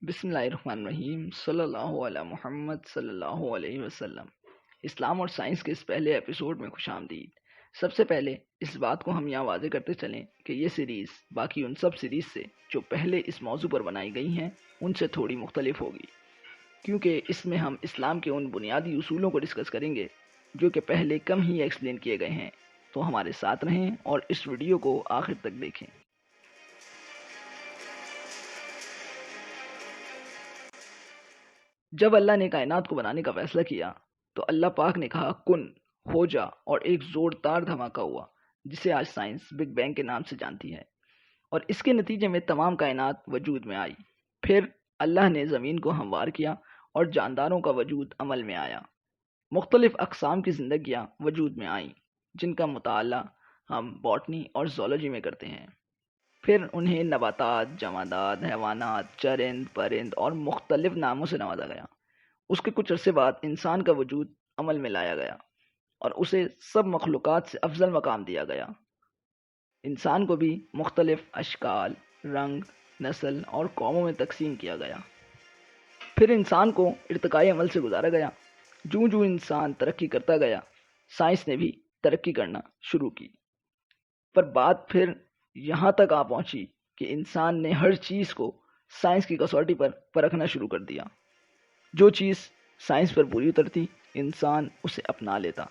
بسم اللہ الرحمن الرحیم صلی اللہ علیہ محمد صلی اللہ علیہ وسلم۔ اسلام اور سائنس کے اس پہلے ایپیسوڈ میں خوش آمدید۔ سب سے پہلے اس بات کو ہم یہاں واضح کرتے چلیں کہ یہ سیریز باقی ان سب سیریز سے جو پہلے اس موضوع پر بنائی گئی ہیں ان سے تھوڑی مختلف ہوگی، کیونکہ اس میں ہم اسلام کے ان بنیادی اصولوں کو ڈسکس کریں گے جو کہ پہلے کم ہی ایکسپلین کیے گئے ہیں۔ تو ہمارے ساتھ رہیں اور اس ویڈیو کو آخر تک دیکھیں۔ جب اللہ نے کائنات کو بنانے کا فیصلہ کیا تو اللہ پاک نے کہا کن ہو جا، اور ایک زوردار دھماکہ ہوا جسے آج سائنس بگ بینگ کے نام سے جانتی ہے، اور اس کے نتیجے میں تمام کائنات وجود میں آئی۔ پھر اللہ نے زمین کو ہموار کیا اور جانداروں کا وجود عمل میں آیا۔ مختلف اقسام کی زندگیاں وجود میں آئیں جن کا مطالعہ ہم باٹنی اور زولوجی میں کرتے ہیں۔ پھر انہیں نباتات، جمادات، حیوانات، چرند، پرند اور مختلف ناموں سے نوازا گیا۔ اس کے کچھ عرصے بعد انسان کا وجود عمل میں لایا گیا اور اسے سب مخلوقات سے افضل مقام دیا گیا۔ انسان کو بھی مختلف اشکال، رنگ، نسل اور قوموں میں تقسیم کیا گیا۔ پھر انسان کو ارتقائی عمل سے گزارا گیا۔ جوں جوں انسان ترقی کرتا گیا، سائنس نے بھی ترقی کرنا شروع کی، پر بات پھر یہاں تک آ پہنچی کہ انسان نے ہر چیز کو سائنس کی کسوٹی پر پرکھنا شروع کر دیا۔ جو چیز سائنس پر پوری اترتی انسان اسے اپنا لیتا،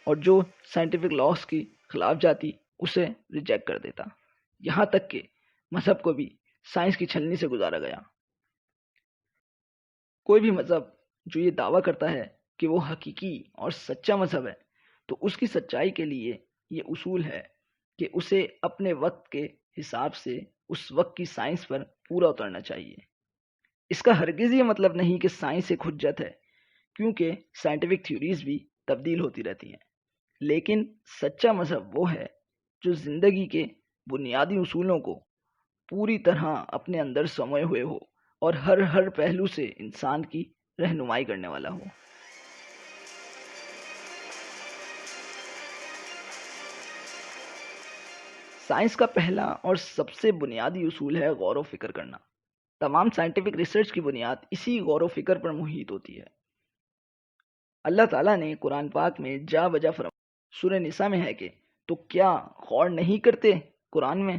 اور جو سائنٹیفک لاس کی خلاف جاتی اسے ریجیکٹ کر دیتا۔ یہاں تک کہ مذہب کو بھی سائنس کی چھلنی سے گزارا گیا۔ کوئی بھی مذہب جو یہ دعویٰ کرتا ہے کہ وہ حقیقی اور سچا مذہب ہے تو اس کی سچائی کے لیے یہ اصول ہے کہ اسے اپنے وقت کے حساب سے اس وقت کی سائنس پر پورا اترنا چاہیے۔ اس کا ہرگز یہ مطلب نہیں کہ سائنس ایک حجت ہے، کیونکہ سائنٹیفک تھیوریز بھی تبدیل ہوتی رہتی ہیں، لیکن سچا مذہب وہ ہے جو زندگی کے بنیادی اصولوں کو پوری طرح اپنے اندر سموئے ہوئے ہو اور ہر پہلو سے انسان کی رہنمائی کرنے والا ہو۔ سائنس کا پہلا اور سب سے بنیادی اصول ہے غور و فکر کرنا۔ تمام سائنٹیفک ریسرچ کی بنیاد اسی غور و فکر پر محیط ہوتی ہے۔ اللہ تعالیٰ نے قرآن پاک میں جا بجا فرمایا، سورہ نساء میں ہے کہ تو کیا غور نہیں کرتے قرآن میں؟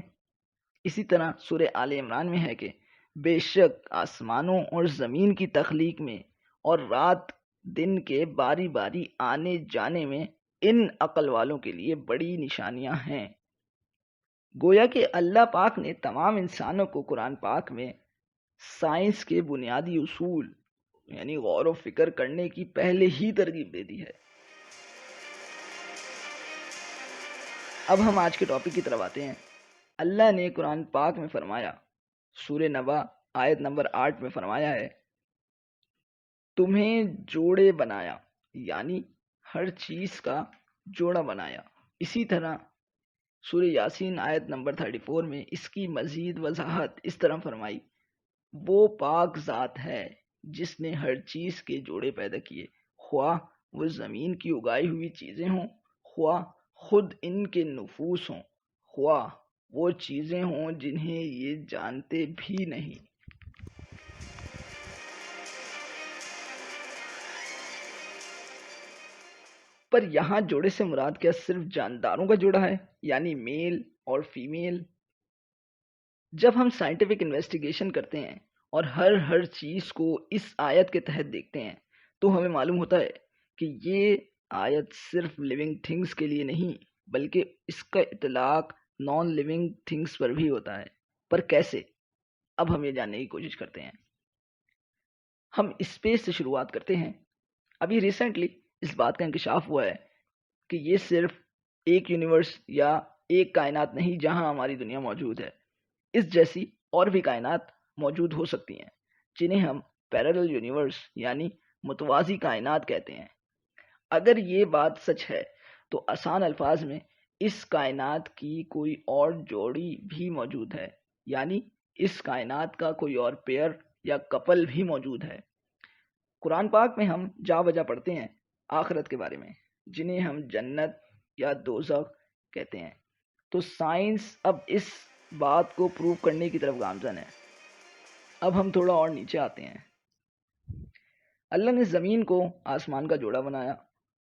اسی طرح سورہ آل عمران میں ہے کہ بے شک آسمانوں اور زمین کی تخلیق میں اور رات دن کے باری باری آنے جانے میں ان عقل والوں کے لیے بڑی نشانیاں ہیں۔ گویا کہ اللہ پاک نے تمام انسانوں کو قرآن پاک میں سائنس کے بنیادی اصول یعنی غور و فکر کرنے کی پہلے ہی ترغیب دے دی ہے۔ اب ہم آج کے ٹاپک کی طرف آتے ہیں۔ اللہ نے قرآن پاک میں فرمایا، سورہ نبا آیت نمبر 8 میں فرمایا ہے، تمہیں جوڑے بنایا، یعنی ہر چیز کا جوڑا بنایا۔ اسی طرح سورہ یاسین آیت نمبر 34 میں اس کی مزید وضاحت اس طرح فرمائی، وہ پاک ذات ہے جس نے ہر چیز کے جوڑے پیدا کیے، خواہ وہ زمین کی اگائی ہوئی چیزیں ہوں، خواہ خود ان کے نفوس ہوں، خواہ وہ چیزیں ہوں جنہیں یہ جانتے بھی نہیں۔ پر یہاں جوڑے سے مراد کیا صرف جانداروں کا جوڑا ہے، یعنی میل اور فیمیل؟ جب ہم سائنٹیفک انویسٹیگیشن کرتے ہیں اور ہر چیز کو اس آیت کے تحت دیکھتے ہیں تو ہمیں معلوم ہوتا ہے کہ یہ آیت صرف لیونگ تھنگس کے لیے نہیں بلکہ اس کا اطلاق نان لیونگ تھنگس پر بھی ہوتا ہے۔ پر کیسے؟ اب ہم یہ جاننے کی کوشش کرتے ہیں۔ ہم اسپیس سے شروعات کرتے ہیں۔ ابھی ریسنٹلی اس بات کا انکشاف ہوا ہے کہ یہ صرف ایک یونیورس یا ایک کائنات نہیں جہاں ہماری دنیا موجود ہے، اس جیسی اور بھی کائنات موجود ہو سکتی ہیں جنہیں ہم پیرلل یونیورس یعنی متوازی کائنات کہتے ہیں۔ اگر یہ بات سچ ہے تو آسان الفاظ میں اس کائنات کی کوئی اور جوڑی بھی موجود ہے، یعنی اس کائنات کا کوئی اور پیئر یا کپل بھی موجود ہے۔ قرآن پاک میں ہم جا بجا پڑھتے ہیں آخرت کے بارے میں، جنہیں ہم جنت یا دوزخ کہتے ہیں۔ تو سائنس اب اس بات کو پروو کرنے کی طرف گامزن ہے۔ اب ہم تھوڑا اور نیچے آتے ہیں. اللہ نے زمین کو آسمان کا جوڑا بنایا،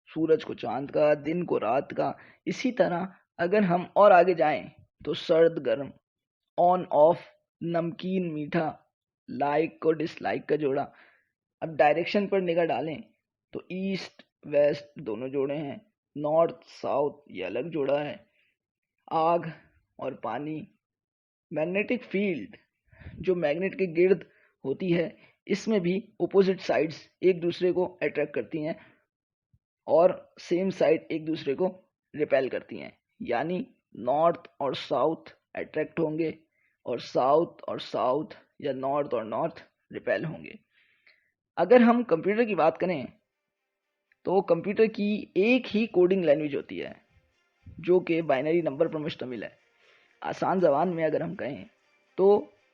سورج کو چاند کا، دن کو رات کا. اسی طرح اگر ہم اور آگے جائیں تو سرد گرم، آن آف، نمکین میٹھا، لائک اور ڈس لائک کا جوڑا. اب ڈائریکشن پر نگاہ ڈالیں تو ایسٹ ویسٹ دونوں جوڑے ہیں، نارتھ ساؤتھ یہ الگ جوڑا ہے. آگ اور پانی. میگنیٹک فیلڈ جو میگنیٹ کے گرد ہوتی ہے، اس میں بھی اپوزٹ سائڈز ایک دوسرے کو اٹریکٹ کرتی ہیں اور سیم سائڈ ایک دوسرے کو ریپیل کرتی ہیں. یعنی نارتھ اور ساؤتھ اٹریکٹ ہوں گے اور ساؤتھ یا نارتھ اور نارتھ ریپیل ہوں گے. اگر ہم کمپیوٹر کی بات کریں تو کمپیوٹر کی ایک ہی کوڈنگ لینگویج ہوتی ہے جو کہ بائنری نمبر پر مشتمل ہے. آسان زبان میں اگر ہم کہیں تو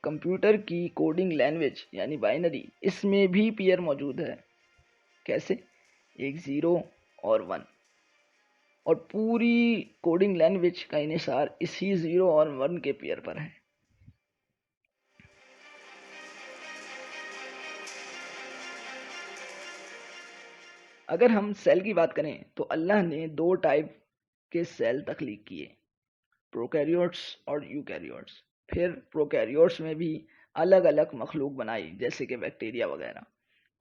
کمپیوٹر کی کوڈنگ لینگویج یعنی بائنری، اس میں بھی پیئر موجود ہے. کیسے؟ ایک 0 اور 1، اور پوری کوڈنگ لینگویج کا انحصار اسی 0 اور 1 کے پیئر پر ہے. اگر ہم سیل کی بات کریں تو اللہ نے 2 ٹائپ کے سیل تخلیق کیے، پروکیریوٹس اور یوکیریوٹس. پھر پروکیریوٹس میں بھی الگ الگ مخلوق بنائی جیسے کہ بیکٹیریا وغیرہ،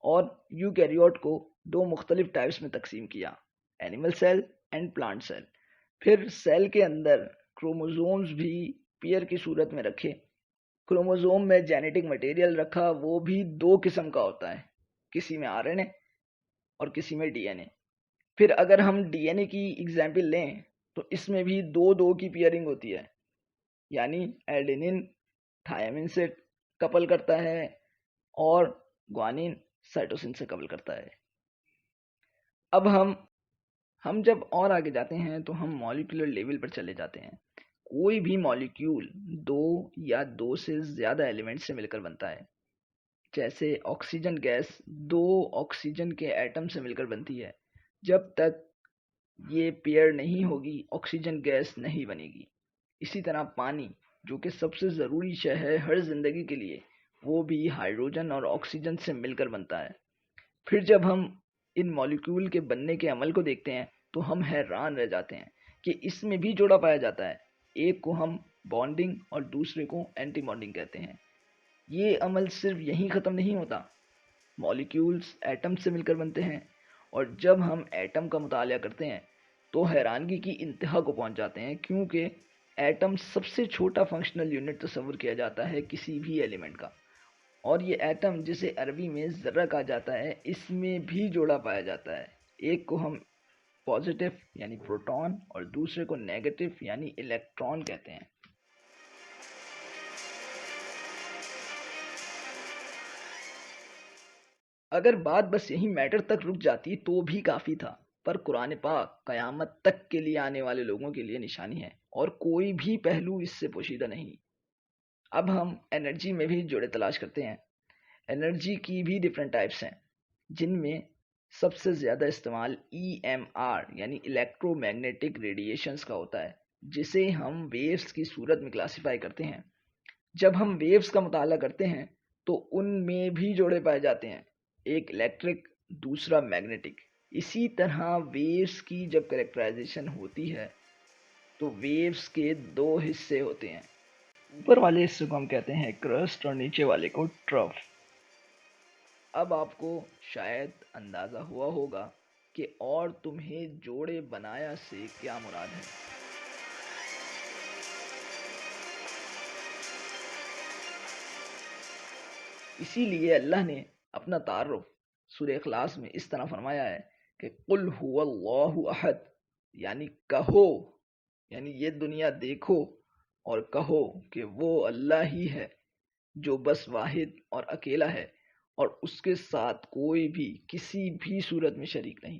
اور یوکیریوٹ کو 2 مختلف ٹائپس میں تقسیم کیا، animal cell and plant cell. پھر سیل کے اندر کروموزومز بھی پیئر کی صورت میں رکھے. کروموزوم میں جینیٹک مٹیریل رکھا، وہ بھی 2 قسم کا ہوتا ہے، کسی میں RNA اور کسی میں DNA. پھر اگر ہم DNA کی ایگزامپل لیں تو اس میں بھی 2 کی پیئرنگ ہوتی ہے، یعنی ایڈینین تھائمین سے کپل کرتا ہے اور گوانین سائٹوسن سے کپل کرتا ہے. اب ہم جب اور آگے جاتے ہیں تو ہم مالیکولر لیول پر چلے جاتے ہیں. کوئی بھی مالیکیول 2 یا 2 سے زیادہ ایلیمنٹ سے مل کر بنتا ہے. جیسے آکسیجن گیس 2 آکسیجن کے ایٹم سے مل کر بنتی ہے. جب تک یہ پیئر نہیں ہوگی آکسیجن گیس نہیں بنے گی. اسی طرح پانی جو کہ سب سے ضروری شے ہے ہر زندگی کے لیے، وہ بھی ہائیڈروجن اور آکسیجن سے مل کر بنتا ہے. پھر جب ہم ان مالیکیول کے بننے کے عمل کو دیکھتے ہیں تو ہم حیران رہ جاتے ہیں کہ اس میں بھی جوڑا پایا جاتا ہے. ایک کو ہم بانڈنگ اور دوسرے کو اینٹی بانڈنگ کہتے ہیں. یہ عمل صرف یہیں ختم نہیں ہوتا، مالیکیولز ایٹم سے مل کر بنتے ہیں، اور جب ہم ایٹم کا مطالعہ کرتے ہیں تو حیرانگی کی انتہا کو پہنچ جاتے ہیں، کیونکہ ایٹم سب سے چھوٹا فنکشنل یونٹ تصور کیا جاتا ہے کسی بھی ایلیمنٹ کا، اور یہ ایٹم جسے عربی میں ذرہ کہا جاتا ہے، اس میں بھی جوڑا پایا جاتا ہے. ایک کو ہم پازیٹیو یعنی پروٹون اور دوسرے کو نیگیٹو یعنی الیکٹران کہتے ہیں. اگر بات بس یہی میٹر تک رک جاتی تو بھی کافی تھا، پر قرآن پاک قیامت تک کے لیے آنے والے لوگوں کے لیے نشانی ہے اور کوئی بھی پہلو اس سے پوشیدہ نہیں. اب ہم انرجی میں بھی جوڑے تلاش کرتے ہیں. انرجی کی بھی ڈیفرنٹ ٹائپس ہیں، جن میں سب سے زیادہ استعمال EMR یعنی الیکٹرو میگنیٹک ریڈیشنز کا ہوتا ہے، جسے ہم ویوز کی صورت میں کلاسیفائی کرتے ہیں. جب ہم ویوز کا مطالعہ کرتے ہیں تو ان میں بھی جوڑے پائے جاتے ہیں، ایک الیکٹرک دوسرا میگنیٹک. اسی طرح ویوز کی جب کریکٹرائزیشن ہوتی ہے تو ویوز کے 2 حصے ہوتے ہیں، اوپر والے حصے کو ہم کہتے ہیں کرسٹ اور نیچے والے کو ٹرف. اب آپ کو شاید اندازہ ہوا ہوگا کہ اور تمہیں جوڑے بنایا سے کیا مراد ہے. اسی لیے اللہ نے اپنا تعارف سورہ اخلاص میں اس طرح فرمایا ہے کہ قل هو اللہ احد، یعنی کہو، یعنی یہ دنیا دیکھو اور کہو کہ وہ اللہ ہی ہے جو بس واحد اور اکیلا ہے، اور اس کے ساتھ کوئی بھی کسی بھی صورت میں شریک نہیں.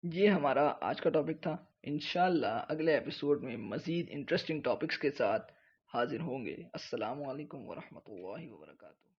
یہ ہمارا آج کا ٹاپک تھا. انشاءاللہ اگلے ایپیسوڈ میں مزید انٹرسٹنگ ٹاپکس کے ساتھ حاضر ہوں گے. السلام علیکم ورحمۃ اللہ وبرکاتہ.